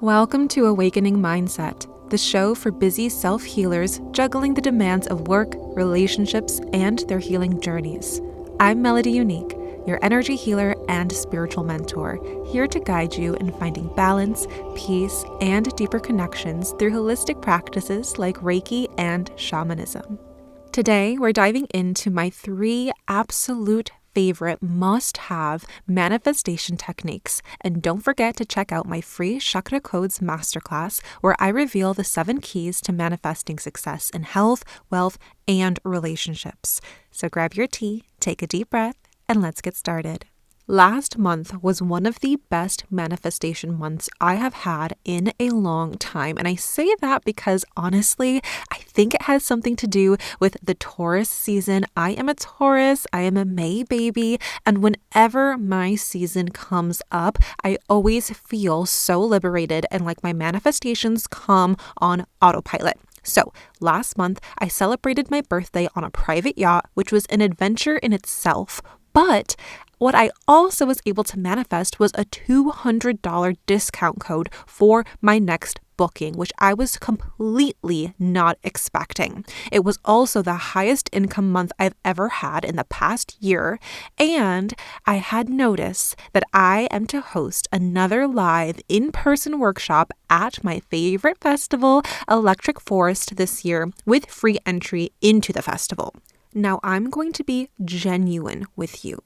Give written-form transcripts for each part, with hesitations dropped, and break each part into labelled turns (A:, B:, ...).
A: Welcome to Awakening Mindset, the show for busy self-healers juggling the demands of work, relationships, and their healing journeys. I'm Melody Unique, your energy healer and spiritual mentor, here to guide you in finding balance, peace, and deeper connections through holistic practices like Reiki and shamanism. Today, we're diving into my 3 absolute favorite must-have manifestation techniques. And don't forget to check out my free Chakra Codes masterclass, where I reveal the 7 keys to manifesting success in health, wealth, and relationships. So grab your tea, take a deep breath, and let's get started. Last month was one of the best manifestation months I have had in a long time. And I say that because honestly, I think it has something to do with the Taurus season. I am a Taurus, I am a May baby, and whenever my season comes up, I always feel so liberated and like my manifestations come on autopilot. So last month, I celebrated my birthday on a private yacht, which was an adventure in itself. But what I also was able to manifest was a $200 discount code for my next booking, which I was completely not expecting. It was also the highest income month I've ever had in the past year. And I had noticed that I am to host another live in-person workshop at my favorite festival, Electric Forest, this year with free entry into the festival. Now, I'm going to be genuine with you.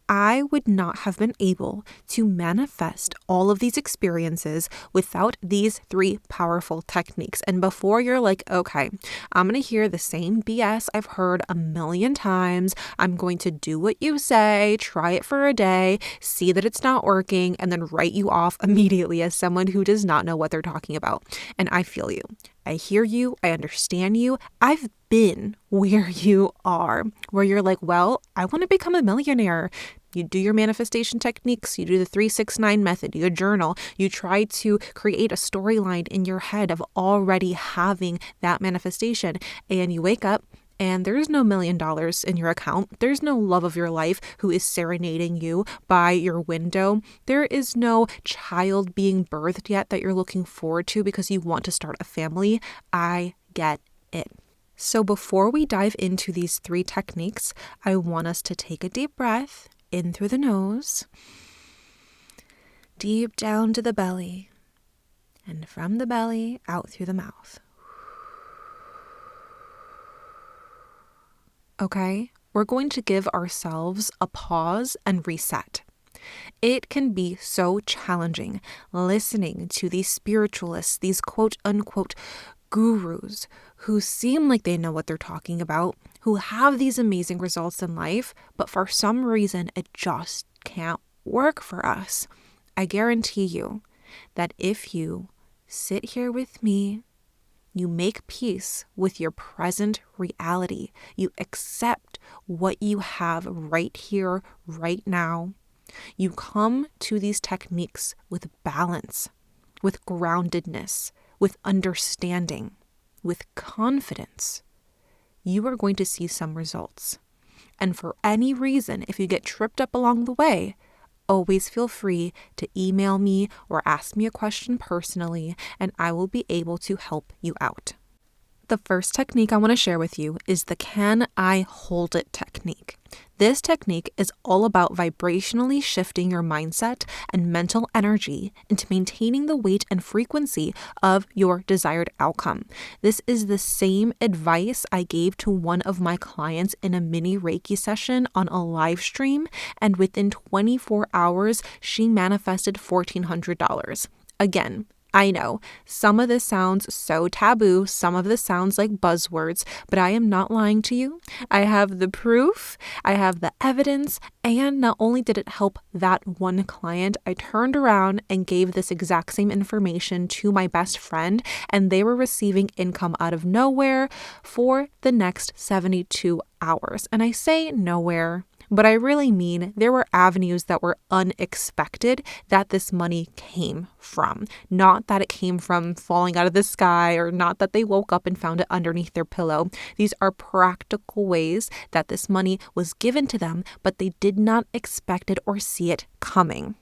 A: I would not have been able to manifest all of these experiences without these 3 powerful techniques. And before you're like, okay, I'm going to hear the same BS I've heard a million times. I'm going to do what you say, try it for a day, see that it's not working, and then write you off immediately as someone who does not know what they're talking about. And I feel you. I hear you. I understand you. I've been where you are, where you're like, well, I want to become a millionaire. You do your manifestation techniques, you do the 3-6-9 method, you journal, you try to create a storyline in your head of already having that manifestation, and you wake up and there's no $1 million in your account. There's no love of your life who is serenading you by your window. There is no child being birthed yet that you're looking forward to because you want to start a family. I get it. So before we dive into these 3 techniques, I want us to take a deep breath in through the nose, deep down to the belly, and from the belly out through the mouth. Okay, we're going to give ourselves a pause and reset. It can be so challenging listening to these spiritualists, these quote unquote gurus who seem like they know what they're talking about, who have these amazing results in life, but for some reason it just can't work for us. I guarantee you that if you sit here with me, you make peace with your present reality, you accept what you have right here, right now, you come to these techniques with balance, with groundedness, with understanding, with confidence, you are going to see some results. And for any reason, if you get tripped up along the way, always feel free to email me or ask me a question personally, and I will be able to help you out. The first technique I want to share with you is the Can I Hold It technique. This technique is all about vibrationally shifting your mindset and mental energy into maintaining the weight and frequency of your desired outcome. This is the same advice I gave to one of my clients in a mini Reiki session on a live stream, and within 24 hours, she manifested $1,400. Again, I know some of this sounds so taboo, some of this sounds like buzzwords, but I am not lying to you. I have the proof, I have the evidence, and not only did it help that one client, I turned around and gave this exact same information to my best friend, and they were receiving income out of nowhere for the next 72 hours. And I say nowhere, but I really mean there were avenues that were unexpected that this money came from. Not that it came from falling out of the sky, or not that they woke up and found it underneath their pillow. These are practical ways that this money was given to them, but they did not expect it or see it coming.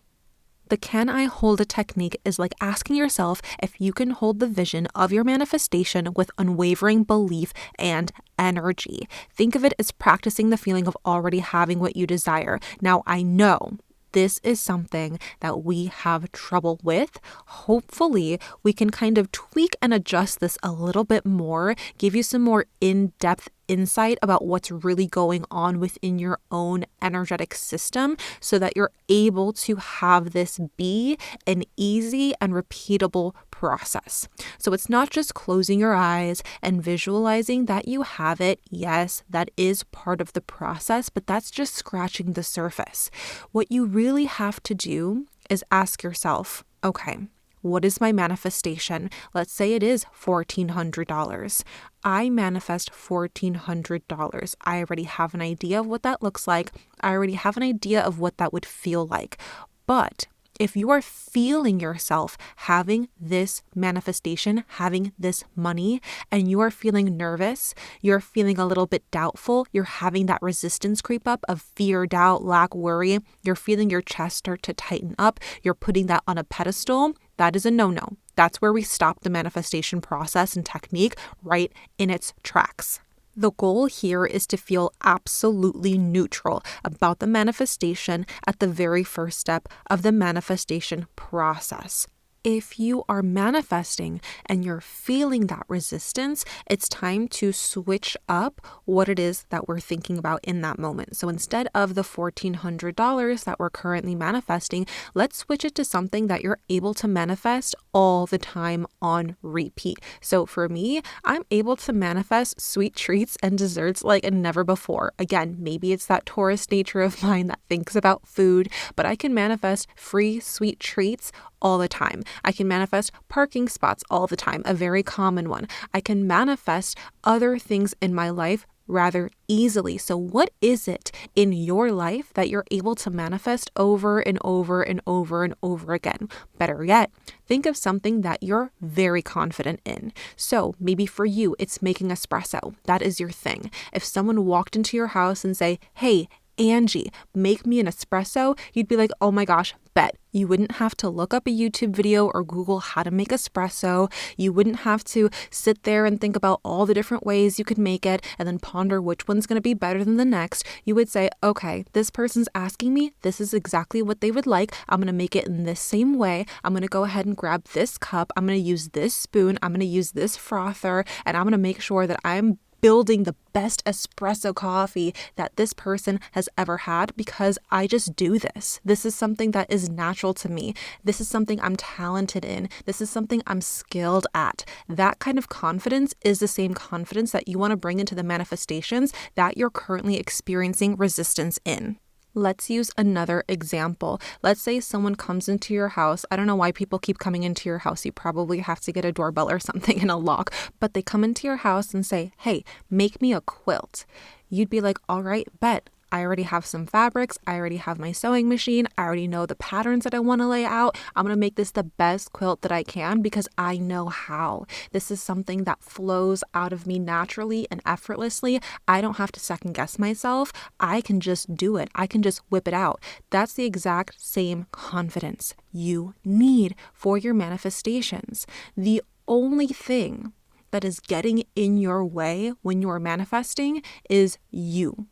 A: The can I hold a technique is like asking yourself if you can hold the vision of your manifestation with unwavering belief and energy. Think of it as practicing the feeling of already having what you desire. Now, I know this is something that we have trouble with. Hopefully, we can kind of tweak and adjust this a little bit more, give you some more in-depth insight about what's really going on within your own energetic system so that you're able to have this be an easy and repeatable process. So it's not just closing your eyes and visualizing that you have it. Yes, that is part of the process, but that's just scratching the surface. What you really have to do is ask yourself, okay, what is my manifestation? Let's say it is $1,400. I manifest $1,400. I already have an idea of what that looks like. I already have an idea of what that would feel like. But if you are feeling yourself having this manifestation, having this money, and you are feeling nervous, you're feeling a little bit doubtful, you're having that resistance creep up of fear, doubt, lack, worry, you're feeling your chest start to tighten up, you're putting that on a pedestal, that is a no-no. That's where we stop the manifestation process and technique right in its tracks. The goal here is to feel absolutely neutral about the manifestation at the very first step of the manifestation process. If you are manifesting and you're feeling that resistance, it's time to switch up what it is that we're thinking about in that moment. So instead of the $1,400 that we're currently manifesting, let's switch it to something that you're able to manifest all the time on repeat. So for me, I'm able to manifest sweet treats and desserts like never before. Again, maybe it's that Taurus nature of mine that thinks about food, but I can manifest free sweet treats all the time. I can manifest parking spots all the time, a very common one. I can manifest other things in my life rather easily. So what is it in your life that you're able to manifest over and over and over and over again? Better yet, think of something that you're very confident in. So maybe for you, it's making espresso. That is your thing. If someone walked into your house and say, hey, Angie, make me an espresso, you'd be like, oh my gosh, bet. You wouldn't have to look up a YouTube video or Google how to make espresso. You wouldn't have to sit there and think about all the different ways you could make it and then ponder which one's going to be better than the next. You would say, okay, this person's asking me, this is exactly what they would like. I'm going to make it in this same way. I'm going to go ahead and grab this cup. I'm going to use this spoon. I'm going to use this frother, and I'm going to make sure that I'm building the best espresso coffee that this person has ever had because I just do this. This is something that is natural to me. This is something I'm talented in. This is something I'm skilled at. That kind of confidence is the same confidence that you want to bring into the manifestations that you're currently experiencing resistance in. Let's use another example. Let's say someone comes into your house. I don't know why people keep coming into your house. You probably have to get a doorbell or something and a lock, but they come into your house and say, hey, make me a quilt. You'd be like, all right, bet. I already have some fabrics. I already have my sewing machine. I already know the patterns that I want to lay out. I'm going to make this the best quilt that I can because I know how. This is something that flows out of me naturally and effortlessly. I don't have to second guess myself. I can just do it. I can just whip it out. That's the exact same confidence you need for your manifestations. The only thing that is getting in your way when you're manifesting is you.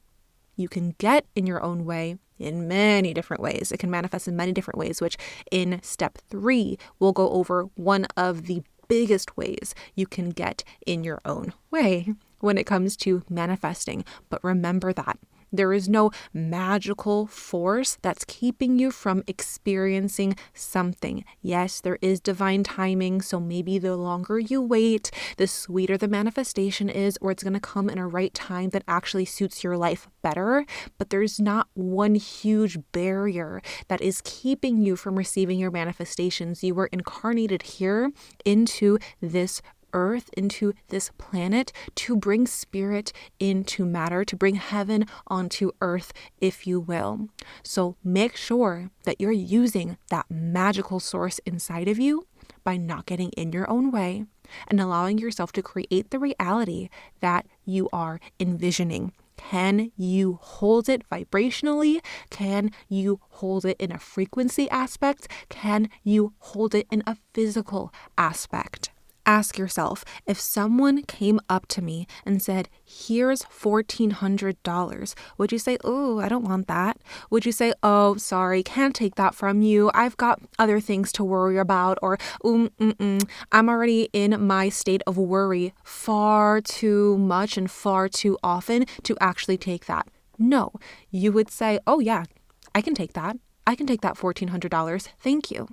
A: You can get in your own way in many different ways. It can manifest in many different ways, which in step 3, we'll go over one of the biggest ways you can get in your own way when it comes to manifesting. But remember that there is no magical force that's keeping you from experiencing something. Yes, there is divine timing, so maybe the longer you wait, the sweeter the manifestation is, or it's going to come in a right time that actually suits your life better. But there's not one huge barrier that is keeping you from receiving your manifestations. You were incarnated here into this earth, into this planet, to bring spirit into matter, to bring heaven onto earth, if you will. So make sure that you're using that magical source inside of you by not getting in your own way and allowing yourself to create the reality that you are envisioning. Can you hold it vibrationally? Can you hold it in a frequency aspect? Can you hold it in a physical aspect? Ask yourself, if someone came up to me and said, here's $1,400, would you say, oh, I don't want that? Would you say, oh, sorry, can't take that from you. I've got other things to worry about. Or, I'm already in my state of worry far too much and far too often to actually take that. No, you would say, oh yeah, I can take that. I can take that $1,400. Thank you.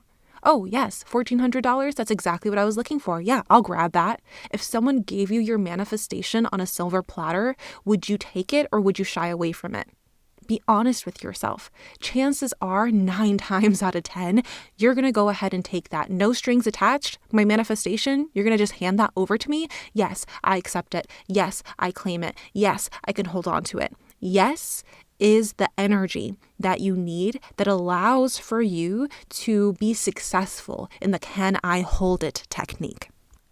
A: Oh, yes, $1,400, that's exactly what I was looking for. Yeah, I'll grab that. If someone gave you your manifestation on a silver platter, would you take it or would you shy away from it? Be honest with yourself. Chances are 9 times out of 10, you're going to go ahead and take that. No strings attached. My manifestation, you're going to just hand that over to me. Yes, I accept it. Yes, I claim it. Yes, I can hold on to it. Yes is the energy that you need that allows for you to be successful in the can I hold it technique.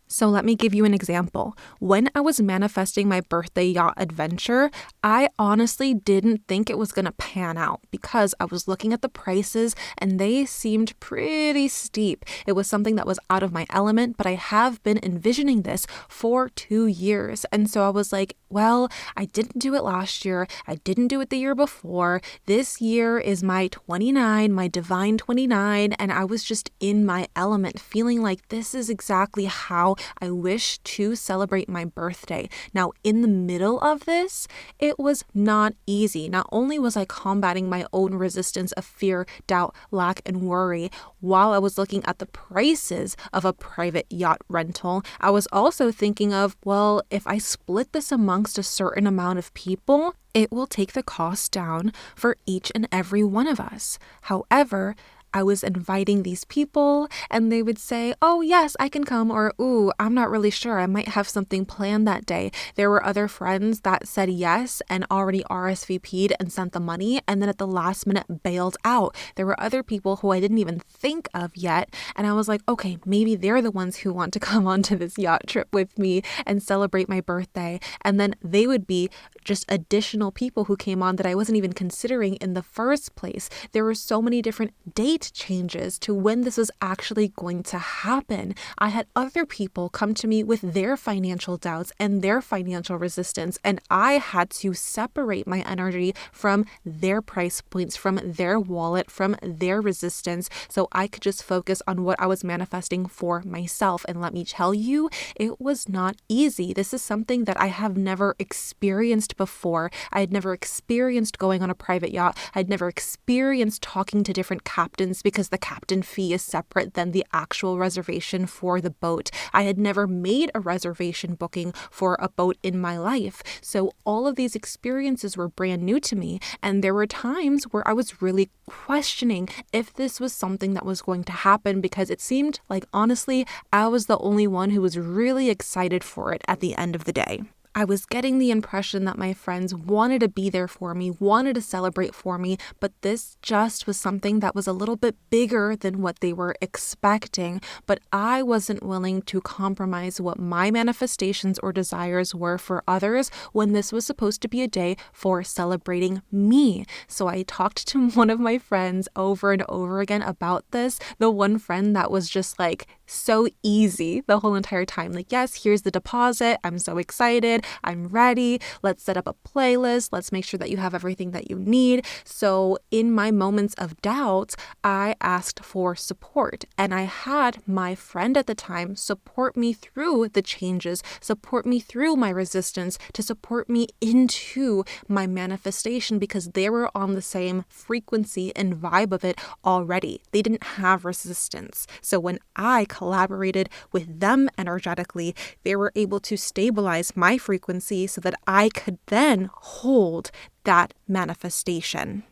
A: So let me give you an example. When I was manifesting my birthday yacht adventure, I honestly didn't think it was going to pan out because I was looking at the prices and they seemed pretty steep. It was something that was out of my element, but I have been envisioning this for 2 years. And so I was like, well, I didn't do it last year. I didn't do it the year before. This year is my 29, my divine 29. And I was just in my element, feeling like this is exactly how I wish to celebrate my birthday. Now, in the middle of this, it was not easy. Not only was I combating my own resistance of fear, doubt, lack, and worry while I was looking at the prices of a private yacht rental, I was also thinking of, well, if I split this amongst a certain amount of people, it will take the cost down for each and every one of us. However, I was inviting these people and they would say, oh yes, I can come, or ooh, I'm not really sure. I might have something planned that day. There were other friends that said yes and already RSVP'd and sent the money and then at the last minute bailed out. There were other people who I didn't even think of yet. And I was like, okay, maybe they're the ones who want to come onto this yacht trip with me and celebrate my birthday. And then they would be just additional people who came on that I wasn't even considering in the first place. There were so many different date changes to when this was actually going to happen. I had other people come to me with their financial doubts and their financial resistance, and I had to separate my energy from their price points, from their wallet, from their resistance, so I could just focus on what I was manifesting for myself. And let me tell you, it was not easy. This is something that I have never experienced before. I had never experienced going on a private yacht. I'd never experienced talking to different captains because the captain fee is separate than the actual reservation for the boat. I had never made a reservation booking for a boat in my life. So all of these experiences were brand new to me. And there were times where I was really questioning if this was something that was going to happen, because it seemed like, honestly, I was the only one who was really excited for it at the end of the day. I was getting the impression that my friends wanted to be there for me, wanted to celebrate for me, but this just was something that was a little bit bigger than what they were expecting. But I wasn't willing to compromise what my manifestations or desires were for others when this was supposed to be a day for celebrating me. So I talked to one of my friends over and over again about this. The one friend that was just like so easy the whole entire time. Like, yes, here's the deposit. I'm so excited. I'm ready. Let's set up a playlist. Let's make sure that you have everything that you need. So in my moments of doubt, I asked for support, and I had my friend at the time support me through the changes, support me through my resistance, to support me into my manifestation, because they were on the same frequency and vibe of it already. They didn't have resistance. So when I collaborated with them energetically, they were able to stabilize my frequency so that I could then hold that manifestation.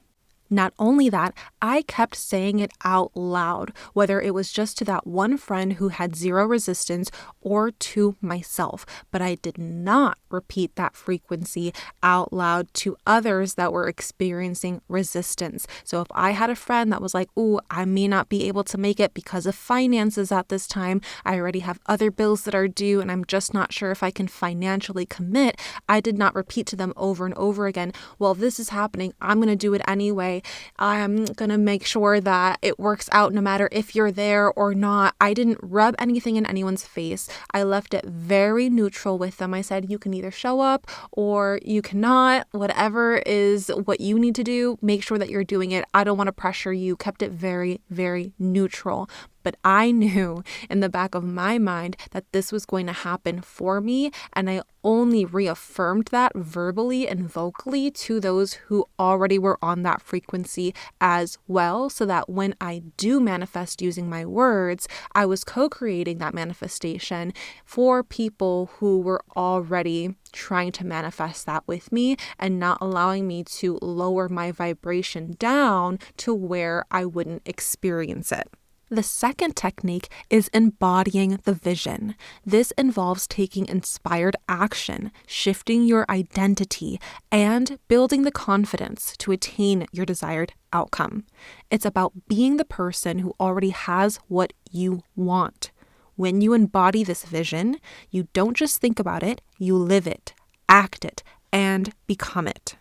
A: Not only that, I kept saying it out loud, whether it was just to that one friend who had zero resistance or to myself, but I did not repeat that frequency out loud to others that were experiencing resistance. So if I had a friend that was like, "Ooh, I may not be able to make it because of finances at this time. I already have other bills that are due and I'm just not sure if I can financially commit," I did not repeat to them over and over again, "Well, this is happening. I'm going to do it anyway. I'm going to make sure that it works out no matter if you're there or not." I didn't rub anything in anyone's face. I left it very neutral with them. I said, "You can either show up or you cannot. Whatever is what you need to do, make sure that you're doing it. I don't want to pressure you." Kept it very, very neutral. But I knew in the back of my mind that this was going to happen for me, and I only reaffirmed that verbally and vocally to those who already were on that frequency as well, so that when I do manifest using my words, I was co-creating that manifestation for people who were already trying to manifest that with me and not allowing me to lower my vibration down to where I wouldn't experience it. The second technique is embodying the vision. This involves taking inspired action, shifting your identity, and building the confidence to attain your desired outcome. It's about being the person who already has what you want. When you embody this vision, you don't just think about it, you live it, act it, and become it.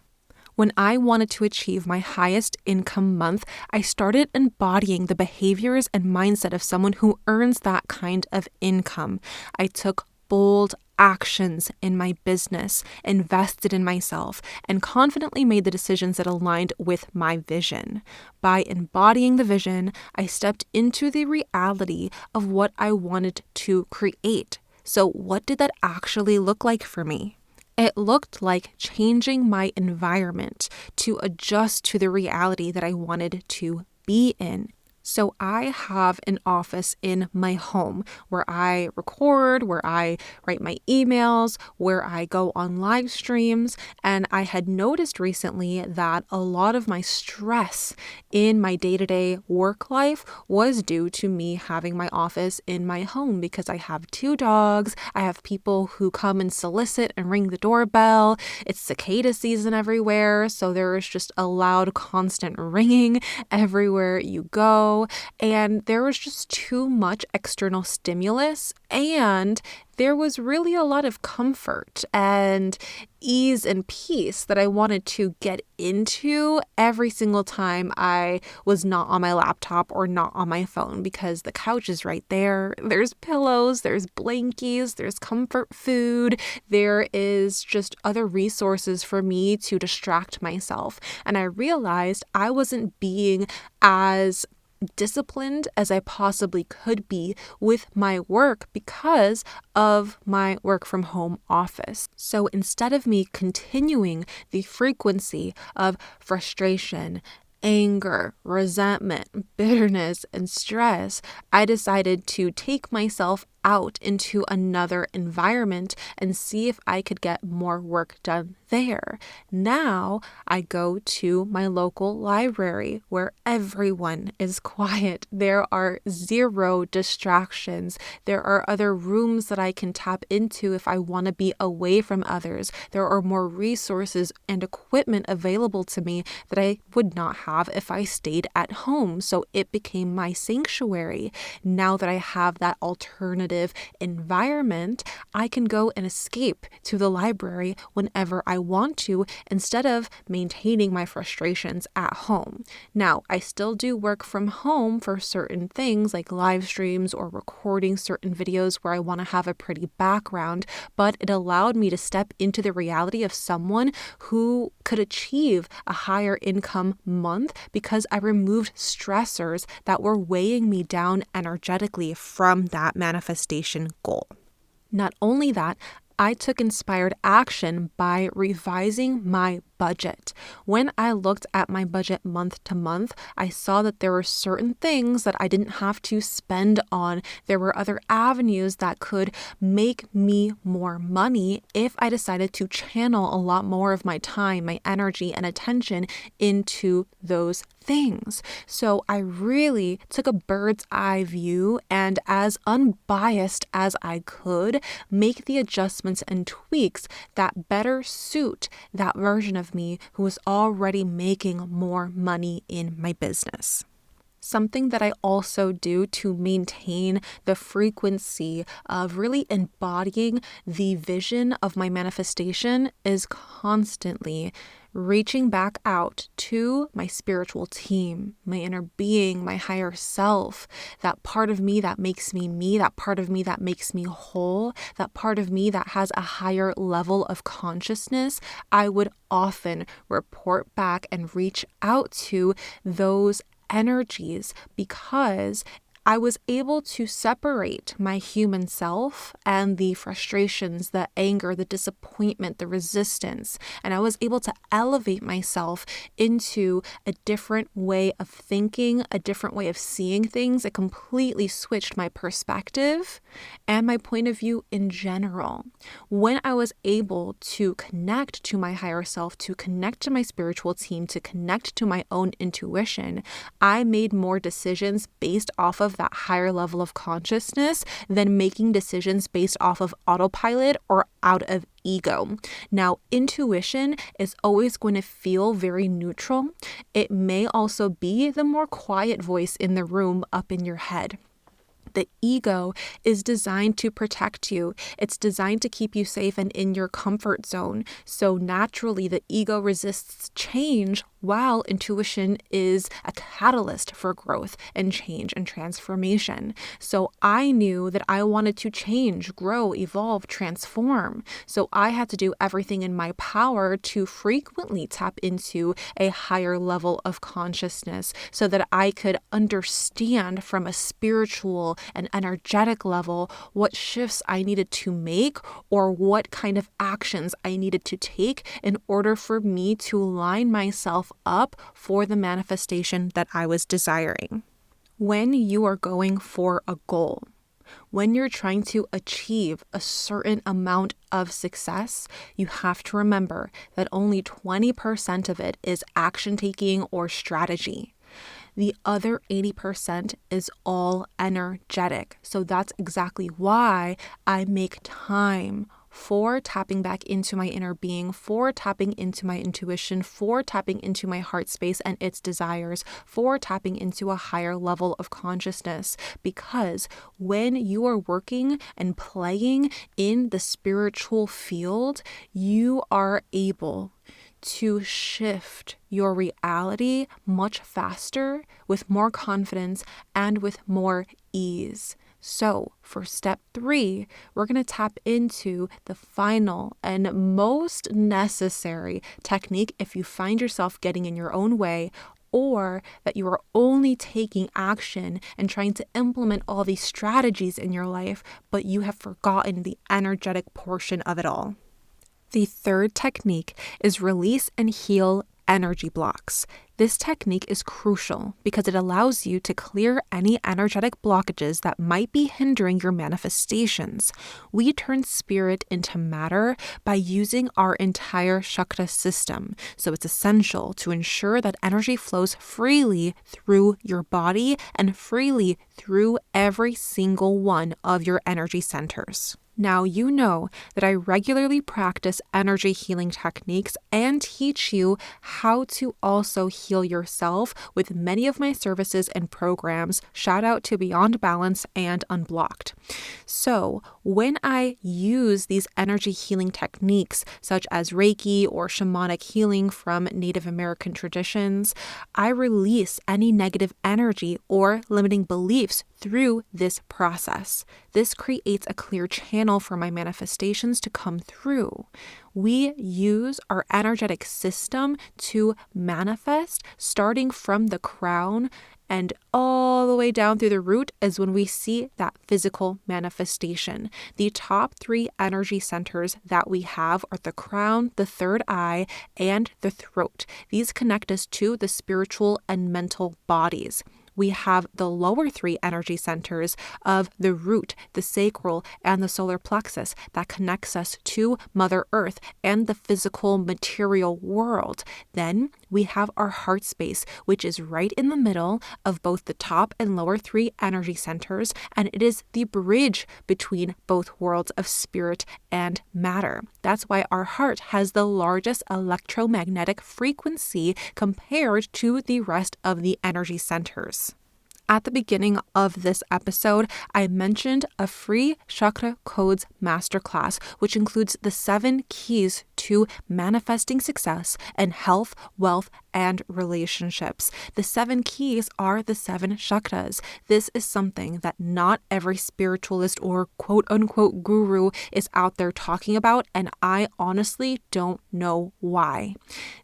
A: When I wanted to achieve my highest income month, I started embodying the behaviors and mindset of someone who earns that kind of income. I took bold actions in my business, invested in myself, and confidently made the decisions that aligned with my vision. By embodying the vision, I stepped into the reality of what I wanted to create. So what did that actually look like for me? It looked like changing my environment to adjust to the reality that I wanted to be in. So I have an office in my home where I record, where I write my emails, where I go on live streams. And I had noticed recently that a lot of my stress in my day-to-day work life was due to me having my office in my home because I have 2 dogs. I have people who come and solicit and ring the doorbell. It's cicada season everywhere. So there is just a loud, constant ringing everywhere you go. And there was just too much external stimulus, and there was really a lot of comfort and ease and peace that I wanted to get into every single time I was not on my laptop or not on my phone, because the couch is right there. There's pillows, there's blankies, there's comfort food. There is just other resources for me to distract myself. And I realized I wasn't being as disciplined as I possibly could be with my work because of my work from home office. So instead of me continuing the frequency of frustration, anger, resentment, bitterness, and stress, I decided to take myself out into another environment and see if I could get more work done there. Now I go to my local library where everyone is quiet. There are 0 distractions. There are other rooms that I can tap into if I want to be away from others. There are more resources and equipment available to me that I would not have if I stayed at home. So it became my sanctuary. Now that I have that alternative environment, I can go and escape to the library whenever I want to instead of maintaining my frustrations at home. Now, I still do work from home for certain things like live streams or recording certain videos where I want to have a pretty background, but it allowed me to step into the reality of someone who could achieve a higher income month because I removed stressors that were weighing me down energetically from that manifestation goal. Not only that, I took inspired action by revising my budget. When I looked at my budget month to month, I saw that there were certain things that I didn't have to spend on. There were other avenues that could make me more money if I decided to channel a lot more of my time, my energy, and attention into those things. So I really took a bird's eye view and, as unbiased as I could, make the adjustments and tweaks that better suit that version of me who was already making more money in my business. Something that I also do to maintain the frequency of really embodying the vision of my manifestation is constantly reaching back out to my spiritual team, my inner being, my higher self, that part of me that makes me me, that part of me that makes me whole, that part of me that has a higher level of consciousness. I would often report back and reach out to those energies because I was able to separate my human self and the frustrations, the anger, the disappointment, the resistance, and I was able to elevate myself into a different way of thinking, a different way of seeing things. It completely switched my perspective and my point of view in general. When I was able to connect to my higher self, to connect to my spiritual team, to connect to my own intuition, I made more decisions based off of that higher level of consciousness than making decisions based off of autopilot or out of ego. Now, intuition is always going to feel very neutral. It may also be the more quiet voice in the room up in your head. The ego is designed to protect you. It's designed to keep you safe and in your comfort zone. So naturally, the ego resists change, while intuition is a catalyst for growth and change and transformation. So I knew that I wanted to change, grow, evolve, transform. So I had to do everything in my power to frequently tap into a higher level of consciousness so that I could understand from a spiritual and energetic level what shifts I needed to make or what kind of actions I needed to take in order for me to line myself up for the manifestation that I was desiring. When you are going for a goal, when you're trying to achieve a certain amount of success, you have to remember that only 20% of it is action taking or strategy. The other 80% is all energetic. So that's exactly why I make time for tapping back into my inner being, for tapping into my intuition, for tapping into my heart space and its desires, for tapping into a higher level of consciousness. Because when you are working and playing in the spiritual field, you are able to shift your reality much faster, with more confidence and with more ease. So for step 3, we're going to tap into the final and most necessary technique if you find yourself getting in your own way, or that you are only taking action and trying to implement all these strategies in your life, but you have forgotten the energetic portion of it all. The third technique is release and heal energy blocks. This technique is crucial because it allows you to clear any energetic blockages that might be hindering your manifestations. We turn spirit into matter by using our entire chakra system, so it's essential to ensure that energy flows freely through your body and freely through every single one of your energy centers. Now, you know that I regularly practice energy healing techniques and teach you how to also heal yourself with many of my services and programs. Shout out to Beyond Balance and Unblocked. So when I use these energy healing techniques, such as Reiki or shamanic healing from Native American traditions, I release any negative energy or limiting beliefs through this process. This creates a clear channel for my manifestations to come through. We use our energetic system to manifest, starting from the crown And all the way down through the root is when we see that physical manifestation. The top 3 energy centers that we have are the crown, the third eye, and the throat. These connect us to the spiritual and mental bodies. We have the lower 3 energy centers of the root, the sacral, and the solar plexus that connects us to Mother Earth and the physical material world. Then we have our heart space, which is right in the middle of both the top and lower 3 energy centers, and it is the bridge between both worlds of spirit and matter. That's why our heart has the largest electromagnetic frequency compared to the rest of the energy centers. At the beginning of this episode, I mentioned a free Chakra Codes masterclass, which includes the 7 keys to manifesting success in health, wealth, and relationships. The 7 keys are the 7 chakras. This is something that not every spiritualist or quote unquote guru is out there talking about, and I honestly don't know why.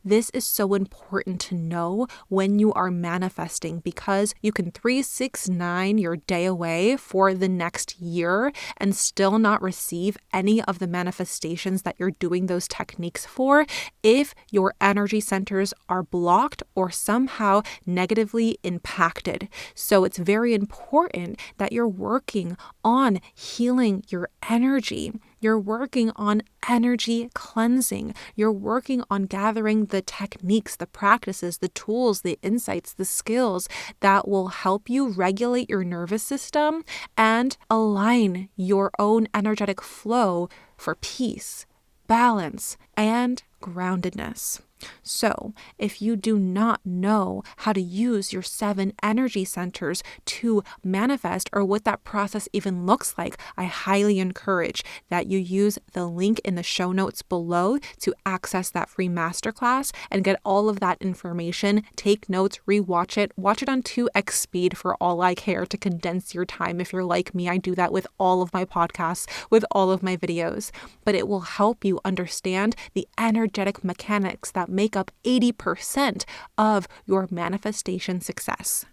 A: This is so important to know when you are manifesting, because you can 369 your day away for the next year and still not receive any of the manifestations that you're doing those techniques for if your energy centers are blocked or somehow negatively impacted. So it's very important that you're working on healing your energy. You're working on energy cleansing. You're working on gathering the techniques, the practices, the tools, the insights, the skills that will help you regulate your nervous system and align your own energetic flow for peace, balance, and groundedness. So, if you do not know how to use your 7 energy centers to manifest, or what that process even looks like, I highly encourage that you use the link in the show notes below to access that free masterclass and get all of that information. Take notes, rewatch it, watch it on 2x speed for all I care to condense your time. If you're like me, I do that with all of my podcasts, with all of my videos, but it will help you understand the energetic mechanics that make up 80% of your manifestation success.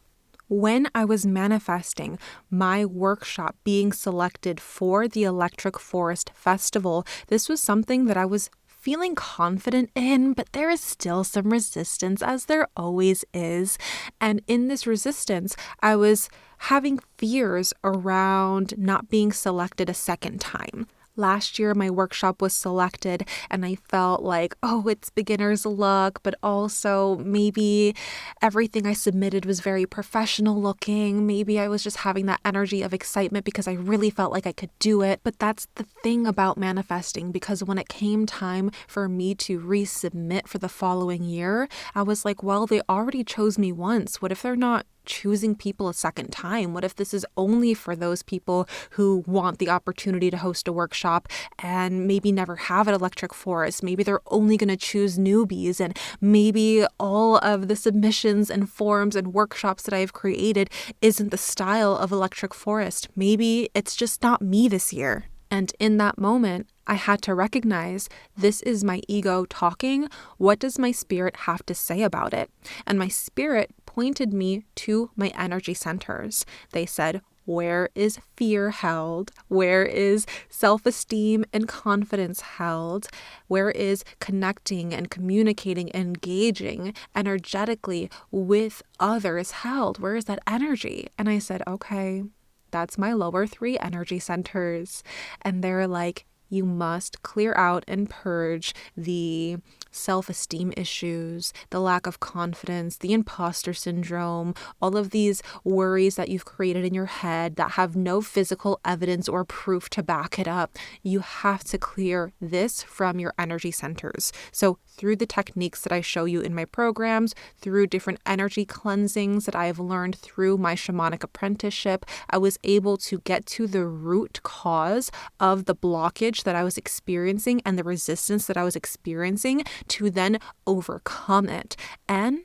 A: When I was manifesting my workshop being selected for the Electric Forest Festival, this was something that I was feeling confident in, but there is still some resistance, as there always is. And in this resistance, I was having fears around not being selected a second time. Last year, my workshop was selected and I felt like, oh, it's beginner's luck, but also maybe everything I submitted was very professional looking. Maybe I was just having that energy of excitement because I really felt like I could do it. But that's the thing about manifesting, because when it came time for me to resubmit for the following year, I was like, well, they already chose me once. What if they're not choosing people a second time? What if this is only for those people who want the opportunity to host a workshop and maybe never have an Electric Forest? Maybe they're only going to choose newbies, and maybe all of the submissions and forms and workshops that I've created isn't the style of Electric Forest. Maybe it's just not me this year. And in that moment, I had to recognize, this is my ego talking. What does my spirit have to say about it? And my spirit pointed me to my energy centers. They said, where is fear held? Where is self-esteem and confidence held? Where is connecting and communicating, engaging energetically with others held? Where is that energy? And I said, okay, that's my lower 3 energy centers. And they're like, you must clear out and purge the self-esteem issues, the lack of confidence, the imposter syndrome, all of these worries that you've created in your head that have no physical evidence or proof to back it up. You have to clear this from your energy centers. So through the techniques that I show you in my programs, through different energy cleansings that I have learned through my shamanic apprenticeship, I was able to get to the root cause of the blockage that I was experiencing and the resistance that I was experiencing, to then overcome it. And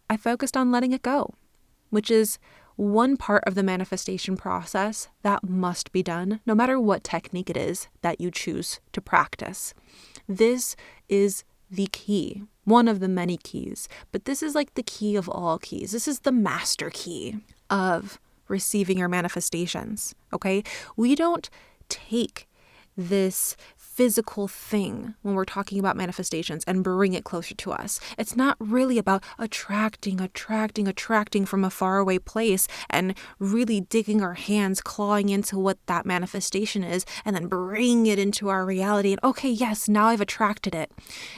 A: I focused on letting it go, which is one part of the manifestation process that must be done, no matter what technique it is that you choose to practice. This is the key. one of the many keys, but this is like the key of all keys. This is the master key of receiving your manifestations, okay? We don't take this physical thing when we're talking about manifestations and bring it closer to us. It's not really about attracting from a faraway place and really digging our hands, clawing into what that manifestation is, and then bringing it into our reality. And okay, yes, now I've attracted it.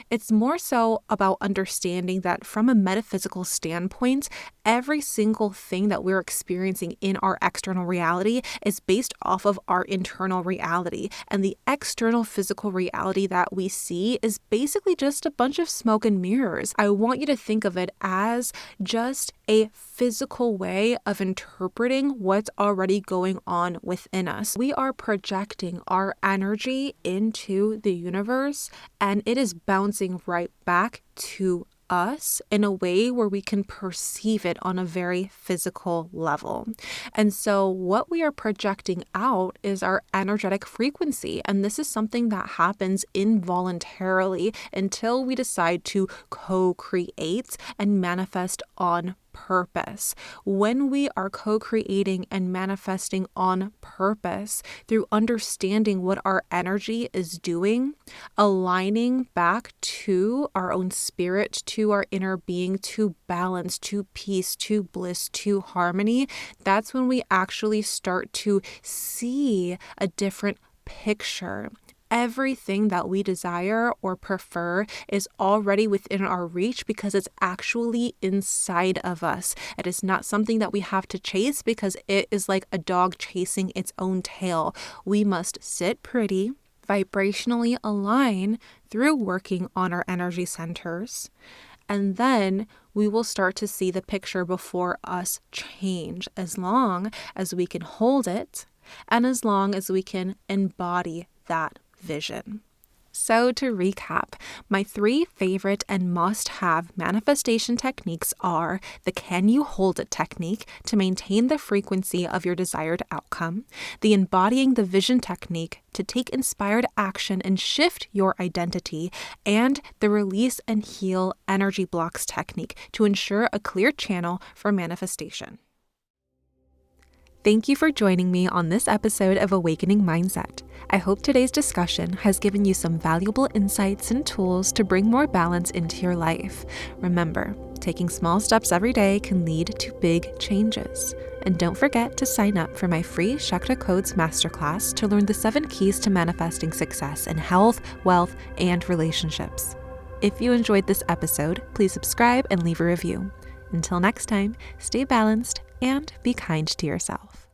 A: It's more so about understanding that from a metaphysical standpoint, every single thing that we're experiencing in our external reality is based off of our internal reality. And the external physical reality that we see is basically just a bunch of smoke and mirrors. I want you to think of it as just a physical way of interpreting what's already going on within us. We are projecting our energy into the universe, and it is bouncing right back to us in a way where we can perceive it on a very physical level. And so what we are projecting out is our energetic frequency. And this is something that happens involuntarily until we decide to co-create and manifest on purpose. When we are co-creating and manifesting on purpose through understanding what our energy is doing, aligning back to our own spirit, to our inner being, to balance, to peace, to bliss, to harmony, that's when we actually start to see a different picture. Everything that we desire or prefer is already within our reach because it's actually inside of us. It is not something that we have to chase because it is like a dog chasing its own tail. We must sit pretty, vibrationally align through working on our energy centers, and then we will start to see the picture before us change as long as we can hold it and as long as we can embody that vision. So to recap, my 3 favorite and must-have manifestation techniques are the Can You Hold It technique to maintain the frequency of your desired outcome, the Embodying the Vision technique to take inspired action and shift your identity, and the Release and Heal Energy Blocks technique to ensure a clear channel for manifestation. Thank you for joining me on this episode of Awakening Mindset. I hope today's discussion has given you some valuable insights and tools to bring more balance into your life. Remember, taking small steps every day can lead to big changes. And don't forget to sign up for my free Chakra Codes Masterclass to learn the 7 keys to manifesting success in health, wealth, and relationships. If you enjoyed this episode, please subscribe and leave a review. Until next time, stay balanced and be kind to yourself.